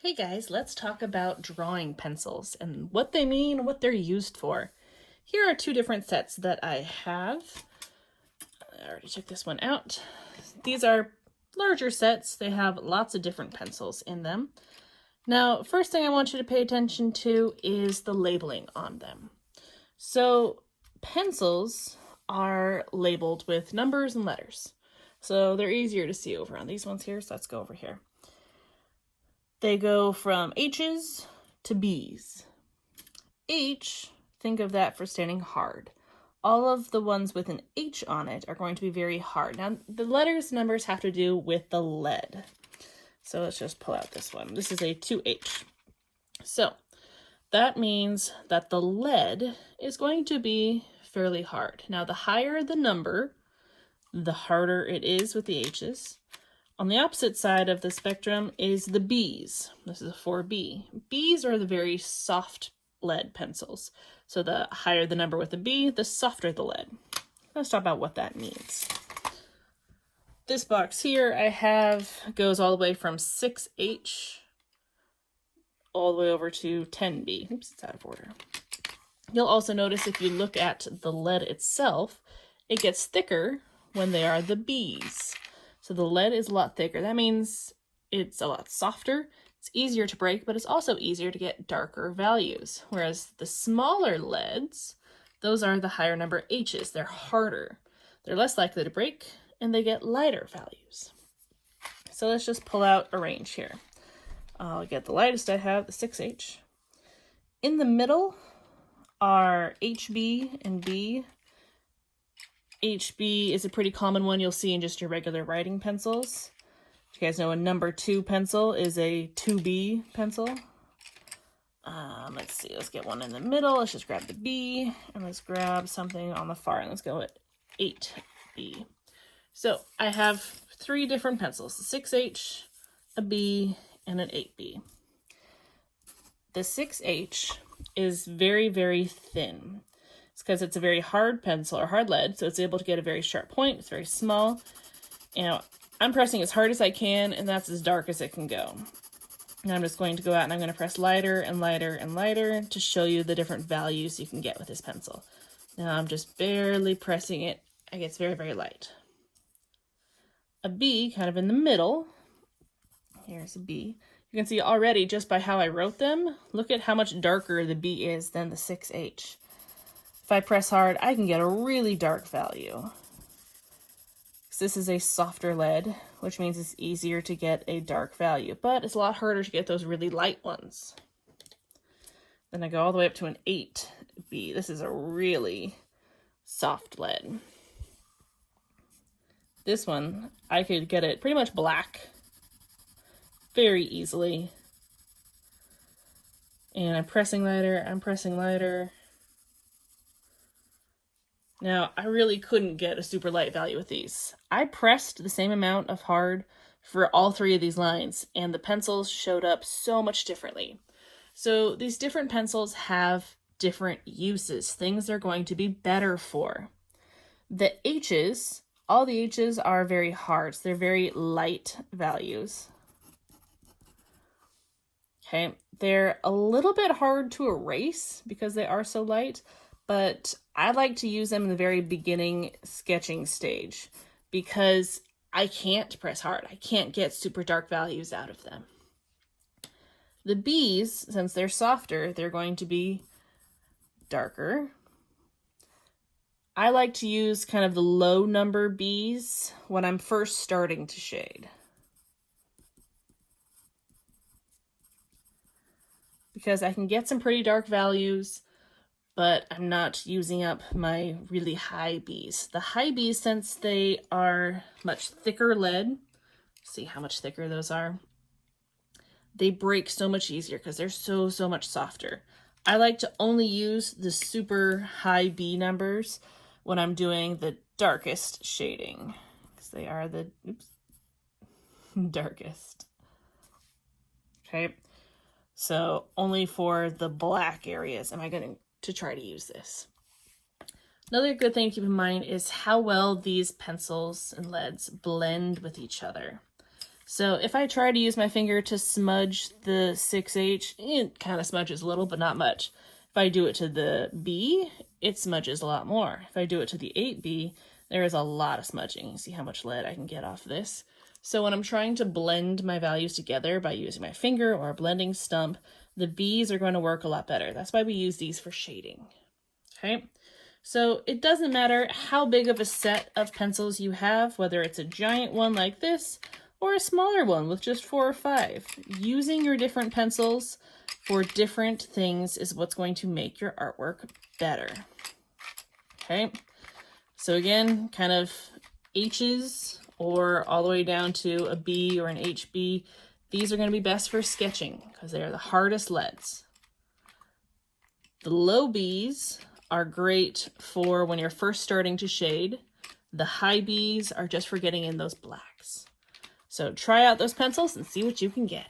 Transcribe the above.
Hey guys, let's talk about drawing pencils and what they mean and what they're used for. Here are two different sets that I have. I already took this one out. These are larger sets. They have lots of different pencils in them. Now, first thing I want you to pay attention to is the labeling on them. So, pencils are labeled with numbers and letters. So they're easier to see over on these ones here, so let's go over here. They go from H's to B's. H, think of that for standing hard. All of the ones with an H on it are going to be very hard. Now, the letters, numbers have to do with the lead. So let's just pull out this one. This is a 2H. So that means that the lead is going to be fairly hard. Now, the higher the number, the harder it is with the H's. On the opposite side of the spectrum is the B's. This is a 4B. B's are the very soft lead pencils. So the higher the number with the B, the softer the lead. Let's talk about what that means. This box here I have goes all the way from 6H all the way over to 10B. Oops, it's out of order. You'll also notice if you look at the lead itself, it gets thicker when they are the B's. So the lead is a lot thicker. That means it's a lot softer. It's easier to break, but it's also easier to get darker values. Whereas the smaller leads, those are the higher number H's. They're harder. They're less likely to break, and they get lighter values. So let's just pull out a range here. I'll get the lightest I have, the 6H. In the middle are HB and B. HB is a pretty common one you'll see in just your regular writing pencils. You guys know a number 2 pencil is a 2B pencil. Let's see, let's get one in the middle. Let's just grab the B, and let's grab something on the far end. Let's go with 8B. So I have 3 different pencils, a 6H, a B, and an 8B. The 6H is very, very thin. It's because it's a very hard pencil or hard lead, so it's able to get a very sharp point. It's very small. Now, I'm pressing as hard as I can, and that's as dark as it can go. Now I'm just going to go out and I'm going to press lighter and lighter and lighter to show you the different values you can get with this pencil. Now I'm just barely pressing it. It gets very, very light. A B, kind of in the middle. Here's a B. You can see already just by how I wrote them, look at how much darker the B is than the 6H. If I press hard, I can get a really dark value. This is a softer lead, which means it's easier to get a dark value, but it's a lot harder to get those really light ones. Then I go all the way up to an 8B. This is a really soft lead. This one, I could get it pretty much black very easily. And I'm pressing lighter. Now, I really couldn't get a super light value with these. I pressed the same amount of hard for all 3 of these lines, and the pencils showed up so much differently. So these different pencils have different uses, things they're going to be better for. The H's, all the H's are very hard, so they're very light values. Okay, they're a little bit hard to erase because they are so light, but I like to use them in the very beginning sketching stage because I can't press hard. I can't get super dark values out of them. The B's, since they're softer, they're going to be darker. I like to use kind of the low number B's when I'm first starting to shade, because I can get some pretty dark values, but I'm not using up my really high B's. The high B's, since they are much thicker lead, see how much thicker those are, they break so much easier because they're so much softer. I like to only use the super high B numbers when I'm doing the darkest shading, because they are the darkest. Okay, so only for the black areas am I going to try to use this. Another good thing to keep in mind is how well these pencils and leads blend with each other. So if I try to use my finger to smudge the 6H, it kind of smudges a little, but not much. If I do it to the B, it smudges a lot more. If I do it to the 8B, there is a lot of smudging. You see how much lead I can get off this. So when I'm trying to blend my values together by using my finger or a blending stump, the B's are going to work a lot better. That's why we use these for shading. Okay, so it doesn't matter how big of a set of pencils you have, whether it's a giant one like this or a smaller one with just 4 or 5. Using your different pencils for different things is what's going to make your artwork better. Okay, so again, kind of H's or all the way down to a B or an HB. These are going to be best for sketching because they are the hardest leads. The low B's are great for when you're first starting to shade. The high B's are just for getting in those blacks. So try out those pencils and see what you can get.